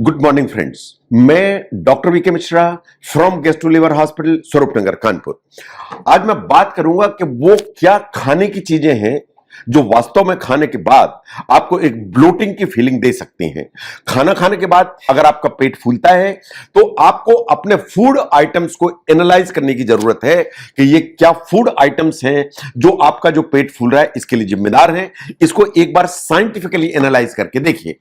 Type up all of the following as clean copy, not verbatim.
Good morning friends. मैं doctor VK Mishra from gastro liver hospital Swaroopnagar Kanpur. आज मैं बात करूंगा कि वो क्या खाने की चीजें हैं जो वास्तव में खाने के बाद आपको एक ब्लोटिंग की फीलिंग दे सकती हैं। खाना खाने के बाद अगर आपका पेट फूलता है तो आपको अपने फूड आइटम्स को एनालाइज करने की जरूरत है कि ये क्या फूड आइटम्स हैं जो आपका जो पेट फूल रहा है इसके लिए जिम्मेदार हैं। इसको एक बार साइंटिफिकली एनालाइज करके देखिए।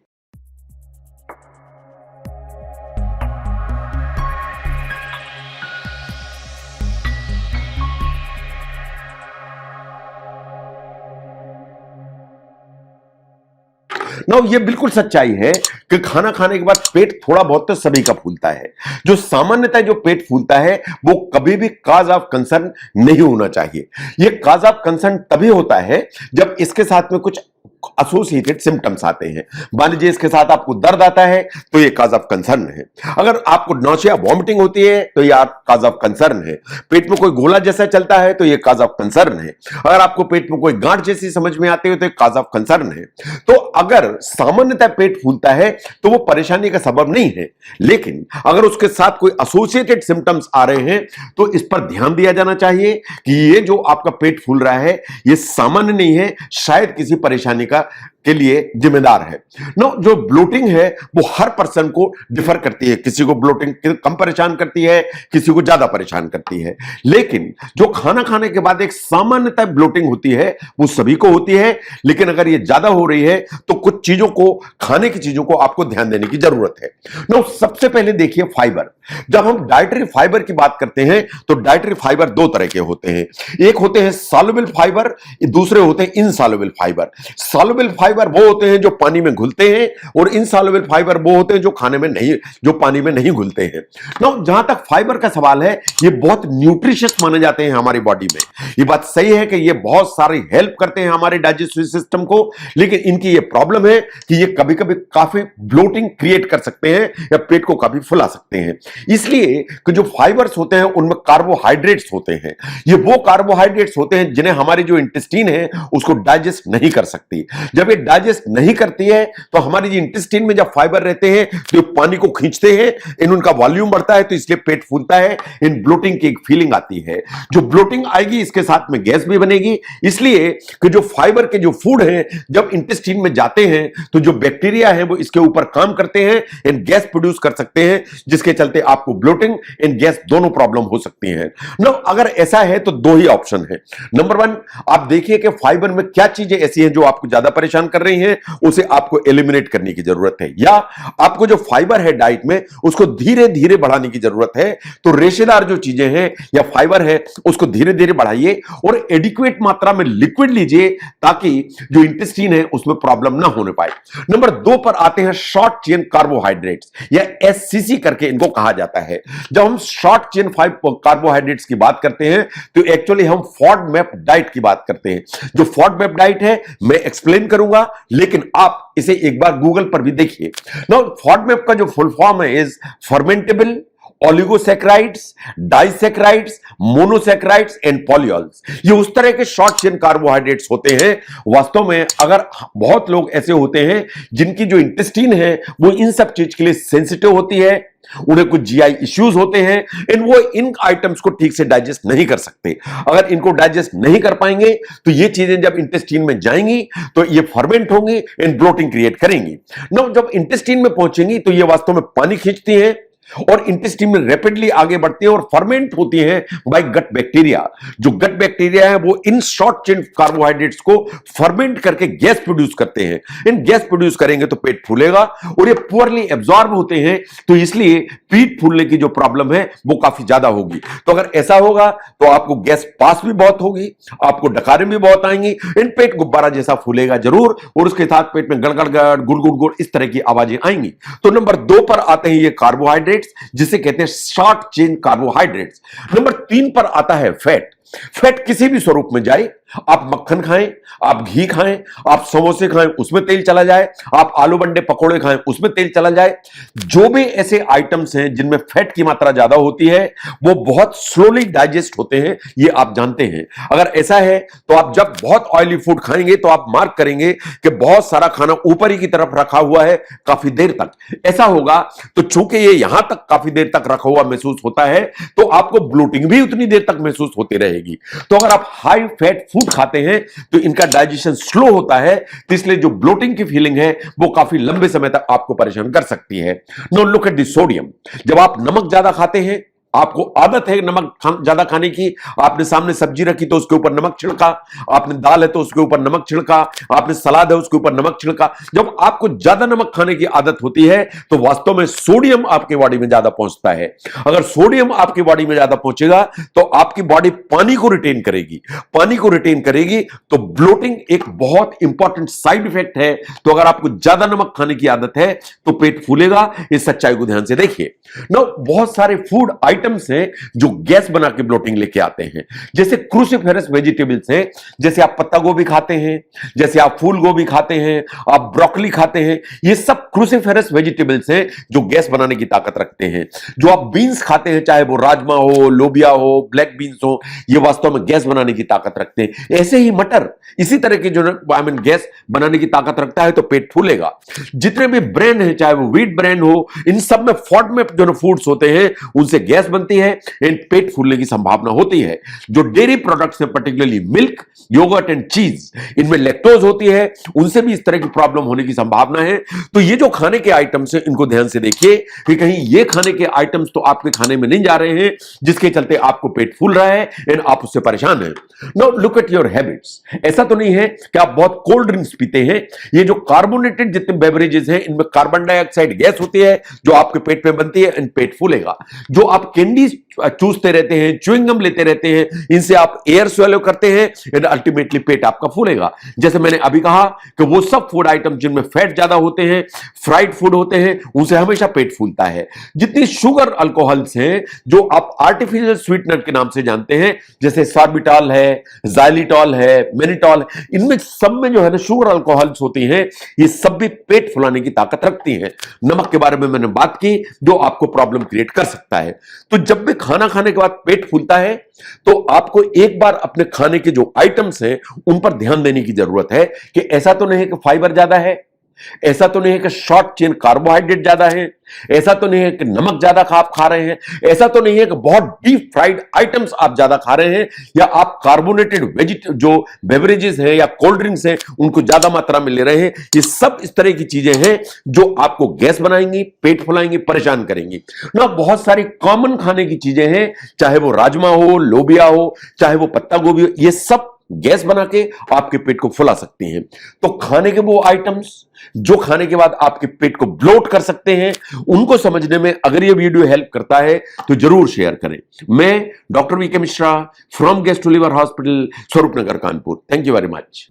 ये बिल्कुल सच्चाई है कि खाना खाने के बाद पेट थोड़ा बहुत तो सभी का फूलता है। जो सामान्यतः जो पेट फूलता है वो कभी भी काज ऑफ कंसर्न नहीं होना चाहिए। ये काज ऑफ कंसर्न तभी होता है जब इसके साथ में कुछ एसोसिएटेड सिम्टम्स आते हैं। मान लीजिए इसके साथ आपको दर्द आता है तो ये काज ऑफ कंसर्न है। अगर आपको नौशिया वॉमिटिंग होती है तो ये काज ऑफ कंसर्न है। पेट में कोई गोला जैसा चलता है तो ये काज ऑफ कंसर्न है। अगर आपको पेट में कोई गांठ जैसी समझ में आती है तो ये काज ऑफ कंसर्न है। तो अगर सामान्यतः पेट फूलता है तो वो परेशानी का सबब नहीं है, लेकिन अगर उसके साथ कोई एसोसिएटेड सिम्टम्स आ रहे हैं तो इस पर ध्यान दिया जाना चाहिए कि ये जो आपका पेट फूल रहा है ये सामान्य नहीं है, शायद किसी परेशानी के लिए जिम्मेदार है। जो ब्लोटिंग है वो हर पर्सन को डिफर करती है। किसी को ब्लोटिंग कम परेशान करती है, किसी को ज्यादा परेशान करती है, लेकिन जो खाना खाने के बाद एक सामान्यतः ब्लोटिंग होती है वो सभी को होती है। लेकिन अगर ये ज्यादा हो रही है तो कुछ चीजों को, खाने की चीजों को आपको ध्यान देने की जरूरत है। सबसे पहले देखिए फाइबर। जब हम डाइटरी फाइबर की बात करते हैं तो डाइटरी फाइबर दो तरह के होते हैं। एक होते हैं सॉल्युबल फाइबर, दूसरे होते हैं इनसॉल्युबल फाइबर। सॉल्युबल फाइबर वो होते हैं जो पानी में घुलते हैं और इनसॉल्युबल फाइबर वो होते हैं जो पानी में नहीं घुलते हैं। जहां तक फाइबर का सवाल है, ये बहुत न्यूट्रिशियस माने जाते हैं हमारी बॉडी में। ये बात सही है कि ये बहुत सारी हेल्प करते हैं हमारे डाइजेस्टिव सिस्टम को, लेकिन इनकी ये प्रॉब्लम है कि ये कभी कभी काफी ब्लोटिंग क्रिएट कर सकते हैं या पेट को काफी फुला सकते हैं। इसलिए कि जो फाइबर्स होते हैं उनमें कार्बोहाइड्रेट्स होते हैं। ये वो कार्बोहाइड्रेट्स होते हैं जिन्हें हमारी जो इंटेस्टाइन है उसको डाइजेस्ट नहीं कर सकती। जब ये डाइजेस्ट नहीं करती है तो हमारी जो इंटेस्टाइन में जब फाइबर रहते हैं तो ये पानी को खींचते हैं, इन उनका वॉल्यूम बढ़ता है तो इसलिए पेट फूलता है, इन ब्लोटिंग की एक फीलिंग आती है। जो ब्लोटिंग आएगी इसके साथ में गैस भी बनेगी, इसलिए कि जो फाइबर के जो फूड हैं जब इंटेस्टाइन में जाते हैं तो जो बैक्टीरिया है वो इसके ऊपर काम करते हैं, इन गैस प्रोड्यूस कर सकते हैं, जिसके चलते आपको ब्लोटिंग इन गैस दोनों प्रॉब्लम हो सकती हैं। अगर ऐसा है तो दो ही ऑप्शन है। नंबर वन, आप देखिए कि फाइबर में क्या चीजें ऐसी हैं जो आपको ज्यादा परेशान कर रही हैं, उसे आपको एलिमिनेट करने की जरूरत है, या आपको जो फाइबर है डाइट में उसको धीरे धीरे बढ़ाने की जरूरत है। तो रेशेदार जो चीजें हैं या फाइबर है उसको धीरे धीरे बढ़ाइए और एडिक्वेट मात्रा में लिक्विड लीजिए ताकि जो इंटेस्टाइन है उसमें प्रॉब्लम ना होने पाए। नंबर दो पर आते हैं शॉर्ट चेन कार्बोहाइड्रेट्स या एससीसी करके इनको कहा जाता है। जब हम शॉर्ट चेन कार्बोहाइड्रेट्स की बात करते हैं तो एक्चुअली हम फॉडमैप डाइट की बात करते हैं। जो फॉडमैप डाइट है मैं एक्सप्लेन करूंगा, लेकिन आप इसे एक बार गूगल पर भी देखिए। फॉडमैप का जो फुल फॉर्म है is fermentable oligosaccharides, disaccharides, monosaccharides and पॉलियोल्स। ये उस तरह के शॉर्ट चेन कार्बोहाइड्रेट्स होते हैं। वास्तव में अगर बहुत लोग ऐसे होते हैं जिनकी जो इंटेस्टाइन है वो इन सब चीज के लिए सेंसिटिव होती है, उन्हें कुछ जीआई इश्यूज होते हैं, वो इन आइटम्स को ठीक से डाइजेस्ट नहीं कर सकते। अगर इनको डाइजेस्ट नहीं कर पाएंगे तो ये चीजें जब इंटेस्टाइन में जाएंगी तो ये फर्मेंट होंगी, इन ब्लोटिंग क्रिएट करेंगी। जब इंटेस्टाइन में पहुंचेंगी तो ये वास्तव में पानी खींचती हैं और इंटेस्टाइन में रैपिडली आगे बढ़ती है और फर्मेंट होती है बाय गट बैक्टीरिया। जो गट बैक्टीरिया है वो इन शॉर्ट चेन कार्बोहाइड्रेट्स को फर्मेंट करके गैस प्रोड्यूस करते हैं। इन गैस प्रोड्यूस करेंगे तो पेट फूलेगा और ये पुअरली एब्जॉर्ब होते हैं, तो इसलिए पेट फूलने की जो प्रॉब्लम है वो काफी ज्यादा होगी। तो अगर ऐसा होगा तो आपको गैस पास भी बहुत होगी, आपको डकारें भी बहुत आएंगी, इन पेट गुब्बारा जैसा फूलेगा जरूर और उसके साथ पेट में गड़गड़ गुड़ गुड़ गुड़ इस तरह की आवाजें आएंगी। तो नंबर दो पर आते हैं ये कार्बोहाइड्रेट जिसे कहते हैं शॉर्ट चेन कार्बोहाइड्रेट्स। नंबर तीन पर आता है फैट। फैट किसी भी स्वरूप में जाए, आप मक्खन खाएं, आप घी खाएं, आप समोसे खाएं, उसमें तेल चला जाए, आप आलू बंडे पकोड़े खाएं, उसमें तेल चला जाए, जो भी ऐसे आइटम्स हैं जिनमें फैट की मात्रा ज्यादा होती है वो बहुत स्लोली डाइजेस्ट होते हैं, ये आप जानते हैं। अगर ऐसा है तो आप जब बहुत ऑयली फूड खाएंगे तो आप मार्क करेंगे कि बहुत सारा खाना ऊपर ही की तरफ रखा हुआ है काफी देर तक। ऐसा होगा तो चूंकि ये यहां तक काफी देर तक रखा हुआ महसूस होता है तो आपको ब्लोटिंग भी उतनी देर तक महसूस होती रहेगी। तो अगर आप हाई फैट फूड खाते हैं तो इनका डाइजेशन स्लो होता है, तो इसलिए जो ब्लोटिंग की फीलिंग है वो काफी लंबे समय तक आपको परेशान कर सकती है। No look at the sodium. जब आप नमक ज्यादा खाते हैं, आपको आदत है नमक ज्यादा खाने की, आपने सामने सब्जी रखी तो उसके ऊपर नमक छिड़का, आपने दाल है तो उसके ऊपर नमक छिड़का, आपने सलाद है उसके ऊपर नमक छिड़का। जब आपको ज्यादा नमक खाने की आदत होती है तो वास्तव में सोडियम आपके बॉडी में ज्यादा पहुंचता है। अगर सोडियम आपकी बॉडी में ज्यादा पहुंचेगा तो आपकी बॉडी पानी को रिटेन करेगी, पानी को रिटेन करेगी तो ब्लोटिंग एक बहुत इंपॉर्टेंट साइड इफेक्ट है। तो अगर आपको ज्यादा नमक खाने की आदत है तो पेट फूलेगा। इस सच्चाई को ध्यान से देखिए। नो बहुत सारे फूड आइटम्स हैं जो गैस बना के ब्लोटिंग लेके आते हैं, जैसे क्रूसिफेरस वेजिटेबल्स हैं, जैसे आप पत्ता गोभी खाते हैं, जैसे आप फूल गोभी खाते हैं, आप ब्रोकली खाते हैं, ये सब क्रूसिफेरस वेजिटेबल्स हैं जो गैस बनाने की ताकत रखते हैं। जो आप बीन्स खाते हैं, चाहे वो राजमा हो, लोबिया हो, ब्लैक बीन्स हो, ये वास्तव में गैस बनाने की ताकत रखते हैं। ऐसे ही मटर इसी तरह के जो गैस बनाने की ताकत रखता है, तो पेट फूलेगा। जितने भी ब्रेन है, चाहे वो व्हीट ब्रेन हो, इन सब में फॉड में जो फूड्स होते हैं उनसे गैस बनती है, इन पेट फूलने की संभावना होती है। जो डेयरी प्रोडक्ट्स हैं, पर्टिकुलरली मिल्क, योगर्ट एंड चीज, इनमें लैक्टोज होती है, उनसे भी इस तरह की प्रॉब्लम होने की संभावना है। तो ये जो खाने के आइटम्स हैं इनको ध्यान से देखिए कि कहीं ये खाने के आइटम्स तो आपके खाने में नहीं जा रहे हैं जिसके चलते आपको पेट फूल रहा है एंड आप उससे परेशान हैं। Now look at your habits. ऐसा तो नहीं है कि आप बहुत कोल्ड ड्रिंक्स पीते हैं। ये जो कार्बोनेटेड जितने बेवरेजेस हैं इनमें कार्बन डाइऑक्साइड गैस होती है जो आपके पेट में बनती है एंड पेट फूलेगा। जो आप कैंडी चूसते रहते हैं, च्युइंगम लेते रहते हैं, इनसे आप एयर स्वेलो करते हैं एंड अल्टीमेटली पेट आपका फूलेगा। जैसे मैंने अभी कहा कि वो सब फूड आइटम जिनमें फैट ज्यादा होते हैं, फ्राइड फूड होते हैं, उनसे हमेशा पेट फूलता है। जितनी शुगर अल्कोहल्स हैं जो आप आर्टिफिशियल स्वीटनर के नाम से जानते हैं, जैसे सॉर्बिटॉल है, ज़ाइलिटॉल है, मेनिटॉल, इनमें सब में जो है ना शुगर अल्कोहल्स होती हैं, ये सब भी पेट फुलाने की ताकत रखती हैं। नमक के बारे में मैंने बात की जो आपको प्रॉब्लम क्रिएट कर सकता है। तो जब भी खाना खाने के बाद पेट फूलता है तो आपको एक बार अपने खाने के जो आइटम्स हैं उन पर ध्यान देने की जरूरत है कि ऐसा तो नहीं है कि फाइबर ज्यादा है, ऐसा तो नहीं है कि शॉर्ट चेन कार्बोहाइड्रेट ज्यादा है, ऐसा तो नहीं है कि नमक ज्यादा आप खा रहे हैं, ऐसा तो नहीं है कि बहुत डीप फ्राइड आइटम्स आप ज्यादा खा रहे हैं, या आप कार्बोनेटेड जो बेवरेजेस हैं या कोल्ड ड्रिंक्स हैं उनको ज्यादा मात्रा में ले रहे हैं। ये सब इस तरह की चीजें हैं जो आपको गैस बनाएंगी, पेट फुलाएंगी, परेशान करेंगी ना। बहुत सारी कॉमन खाने की चीजें हैं, चाहे वो राजमा हो, लोबिया हो, चाहे वो पत्ता गोभी हो, ये सब गैस बना के आपके पेट को फुला सकती हैं। तो खाने के वो आइटम्स जो खाने के बाद आपके पेट को ब्लोट कर सकते हैं, उनको समझने में अगर ये वीडियो हेल्प करता है तो जरूर शेयर करें। मैं doctor V K Mishra from gastro liver hospital, Swaroopnagar, Kanpur. Thank you very much.